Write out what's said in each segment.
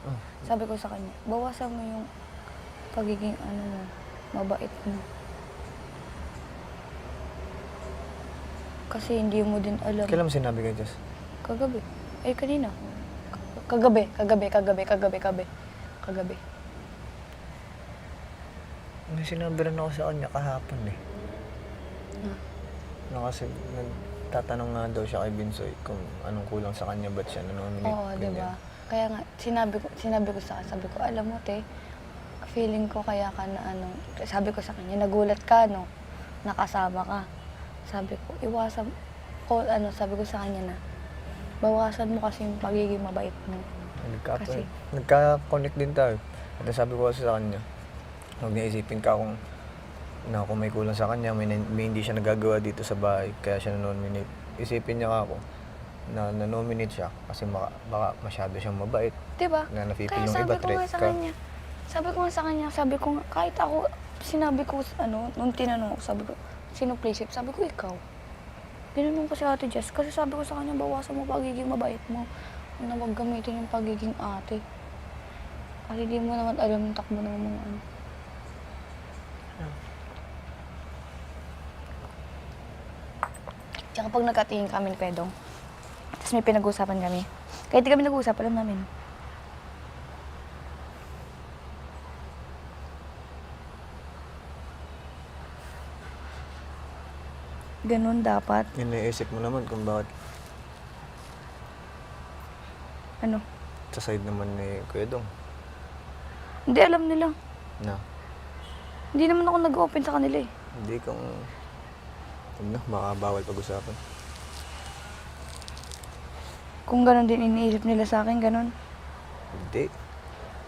Oh, Sabi ko sa kanya, bawasan mo yung pagiging ano mo, mabait mo. Kasi hindi mo din alam. kailan mo sinabi kay Jess? Kagabi. Ay, kanina. Kagabi. May sinabi rin ako sa kanya kahapon eh. Ah. Na kasi nagtatanong nga daw siya kay Binsoy kung anong kulang sa kanya, ba't siya nanominate, Oo, di ganyan. ba? Kaya nga, sinabi ko sa kanya, sabi ko, alam mo, te, feeling ko kaya ka na ano, sabi ko sa kanya, nagulat ka, no? Nakasama ka. Sabi ko, iwasan, sabi ko sa kanya na, bawasan mo kasi yung pagiging mabait mo. Kasi- Nagka-connect din tayo. At sabi ko kasi sa kanya, huwag niya isipin ka kung may kulang sa kanya, may hindi siya nagagawa dito sa bahay, kaya siya na-nominate. Isipin niya ako na na-nominate siya kasi baka masyado siyang mabait. Diba? Na Kaya napipil ng sabi iba, ko nga threat sa ka. kanya, sabi ko nga, kahit ako, sinabi ko, nung tinanong ko, sabi ko, sino playsip? Sabi ko, ikaw. Tinanong ko si Ate Jess, kasi sabi ko sa kanya, bawasan mo pagiging mabait mo. Na huwag gamitin yung pagiging ate. Kasi di mo naman alam yung takbo ng mga ano. Tsaka pag nagkatingin kami ni Pedong, tapos may pinag-uusapan kami. Kahit di kami nag-uusap, alam namin. Ganun dapat. Yun naisip mo naman kung bakit Ano? sa side naman ni Kuya Dong Hindi, alam nila. na Hindi naman ako nag-open sa kanila eh. hindi kung baka bawal pag-usapan. Kung ganun din iniisip nila sa akin, ganun. Hindi.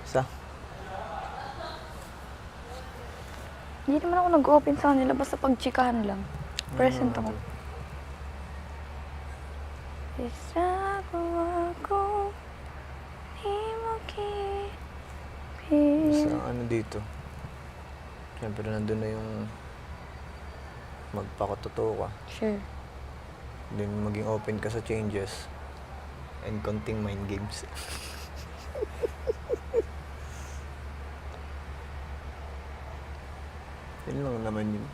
Sa? Hindi naman ako nag-open sa kanila, basta pag-chikahan lang. Present ako. Isa ko ako, di mo Basta kipin. ano dito. Siyempre nandun na yung magpakatotoo ka. Sure. Then maging open ka sa changes and konting mind games. Yun lang naman yun.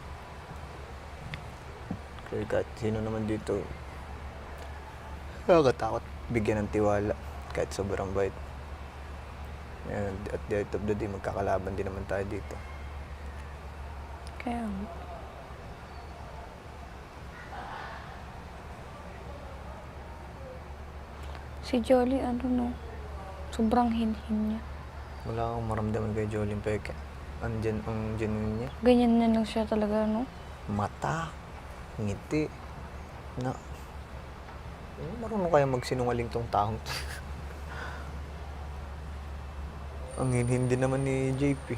Kaya kahit sino naman dito, nakakatakot bigyan ng tiwala kahit sobrang bait. Yan, at the end of the day, magkakalaban din naman tayo dito. Kaya nga. Si Jolly, sobrang hinhin niya. Wala akong maramdaman kay Jolene Peke. Andyan ang genuine niya. Ganyan na lang siya talaga, no? Mata, ngiti, na marunong kaya magsinungaling tong taong to. Ang hindi naman ni JP.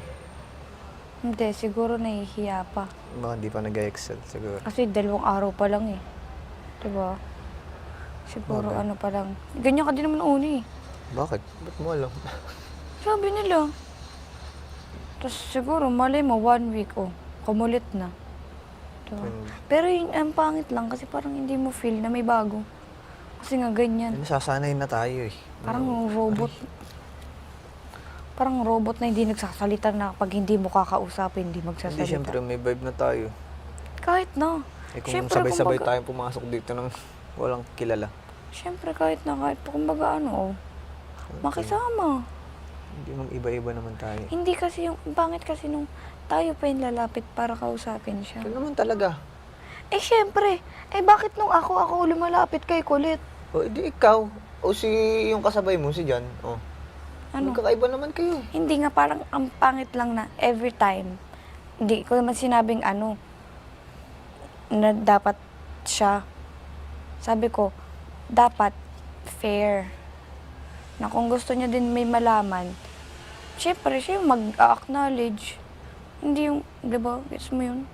Hindi, siguro nahihiya pa. Baka di pa nag-excel siguro. Kasi 2 araw pa lang eh. Diba? Siguro Bagay. ano pa lang. Ganyan ka din naman una eh. Bakit? Ba't mo alam? Sabi nila. Tapos siguro, malay mo, 1 week, kumulit na. Diba? Pero yun, ang pangit lang kasi parang hindi mo feel na may bago. Kasi nga ganyan. Nasasanay na tayo eh. Parang robot. Parang robot na hindi nagsasalita na pag hindi mo kakausapin, hindi Hindi, magsasalita. syempre may vibe na tayo. Kahit na. Eh kung Syempre, sabay-sabay kumbaga- tayong pumasok dito ng walang kilala. Siyempre, kahit kumbaga makisama. Hindi mag-iba-iba naman tayo. Hindi kasi yung, pangit kasi nung tayo pa yung lalapit para kausapin siya. Ito naman talaga. Eh, syempre, bakit nung ako lumalapit kay kulit? O, edi ikaw. O si yung kasabay mo, si Jan. O. Ano? Magkakaiba naman kayo. Hindi nga, parang ang pangit lang na every time. Hindi ko naman sinabing na dapat siya. Sabi ko, dapat fair. Na kung gusto niya din may malaman, syempre siya yung mag-acknowledge. Hindi yung, di ba, gets mo yun?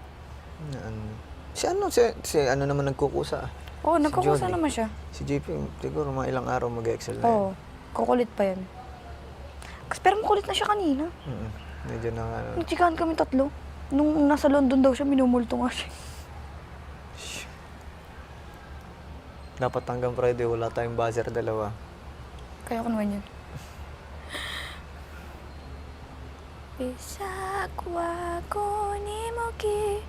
Si ano naman nagkukusa. Oo, nagkukusa Jolly. naman siya. Si JP, siguro mga ilang araw mag-excel na Oo, kukulit pa yun. Pero makulit na siya kanina. Mm. Medyo na Nagtsikahan kami 3. Nung nasa London daw siya, minumulto nga siya. dapat hanggang Friday wala tayong buzzer dalawa. Kaya ko naman yun. Bisag wa ko nimo pili.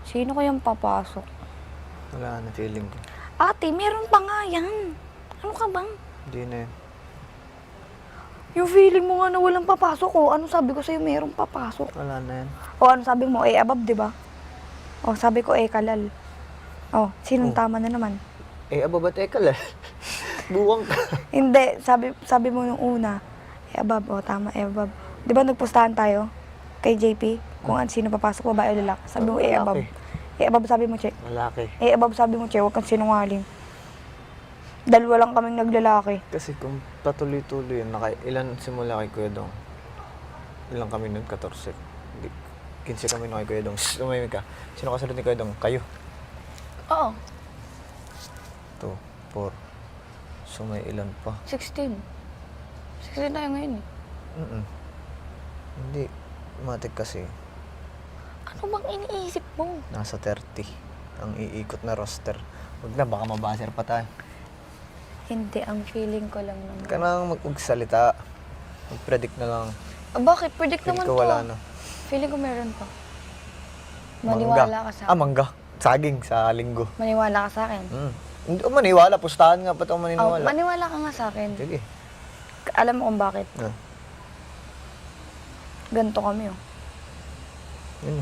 Sino kayang papasok? Wala na feeling ko. Ate, meron pa nga yan. Ano ka bang? Hindi na yun. Yung feeling mo nga na walang papasok ko. Ano sabi ko sa'yo, merong papasok. Wala na yan. O ano sabi mo, above, di ba? O sabi ko, kalal. O, sinong Oh. tama na naman? Ababat kalal. Buwang ka. Hindi, sabi mo nung una, above, o tama, above. Di ba nagpustahan tayo kay JP? Kung sino papasok, babae o lalaki. Sabi mo, above. Above sabi mo, Che. Malaki. Above sabi mo, Che, huwag kang sinungaling. Dalawa lang kaming naglalaki. Kasi kung patuloy-tuloy yun, ilan simula kay Kuya Dong? Ilan kami nun? 14. 15 kami nun kay Kuya Dong. Shhh, umimik ka. Sino kasunod ni Kuya Dong? Kayo. Oo, 2, 4. So may ilan pa? 16. 16 tayo ngayon eh. Hindi. Matik kasi. Ano bang iniisip mo? Nasa 30. Ang iikot na roster. Huwag na, baka mabaser pa tayo. Hindi, ang feeling ko lang naman. Huwag ka nang magsalita. Mag-predict na lang. Bakit? Predict Feeling naman ko to. wala na. Feeling ko meron pa. Mangga. Maniwala ka sa akin. Mangga. Saging sa linggo. Maniwala ka sa akin. Hindi ako maniwala. Pustahan nga pa ako Oh, maniniwala. maniwala ka nga sa akin. Sige. Alam mo kung bakit? Ah, Ganto kami oh. yun.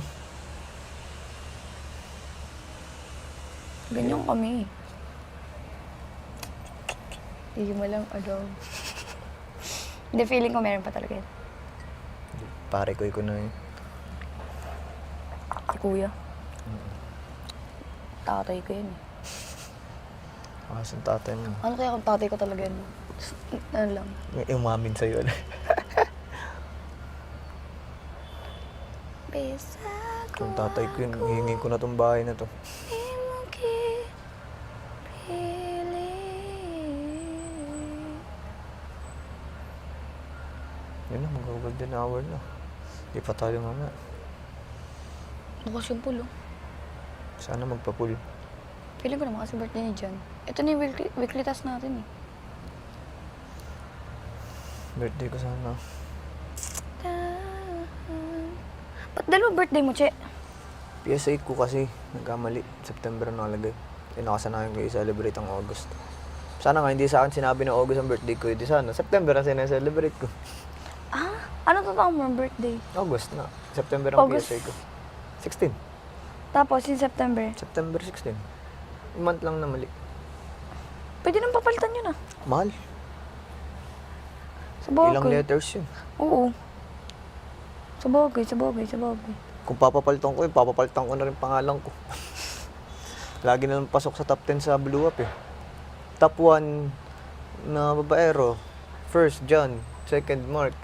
Ganyan kami. Hindi mo lang, Hindi, feeling ko meron pa talaga yun. Pare ko na yun. Si kuya. Tatay ko yun eh. Asan tatay mo? Ano kaya kung tatay ko talaga yun? Ano lang. May umamin sa'yo. Bisag Yung tatay ko yun, hihingin ko na tong bahay na to. Yun na, mag-golden hour na. Di pa tayo mamaya. Bukas yung pulo. Sana magpa-pool. Feeling ko naman kasi birthday ni John. Ito na yung weekly task natin eh. Birthday ko sana. Ba't dalawa birthday mo, Che? PS8 ko kasi, nagkamali. September na nakalagay. Nakasanayan ko i-celebrate ang August. Sana nga hindi sa akin sinabi na August ang birthday ko. Hindi sana. September na sinaselebrate ko. Ah, ano totoo mo ang birthday? August na. September ang August. PSA ko. 16. Tapos yung September. September 16. Yung month lang na mali. Pwede nang papalitan yun ah. Mahal. Sa bagay. Ilang letters yun. Oo. Sa bagay. Kung papapalitan ko yun, papapalitan ko na rin pangalan ko. Lagi na lang pasok sa top 10 sa Blue Up eh. Top 1 na babaero. First, John. Second, Mark.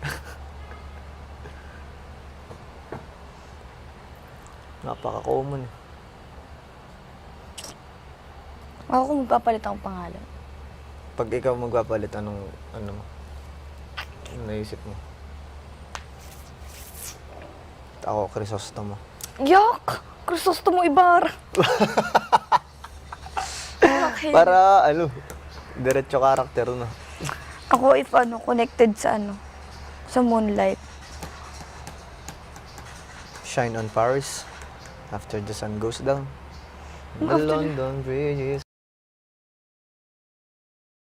Napaka-common. Ako kung magpapalit akong pangalan. Pag ikaw magpapalit, ano mo? Anong naisip mo? Ako, Crisostomo. Yak! Crisostomo Ibarra. Okay. Para, diretso karakter na. Ako if connected sa sa moonlight. Shine on Paris after the sun goes down. The After- London Bridge is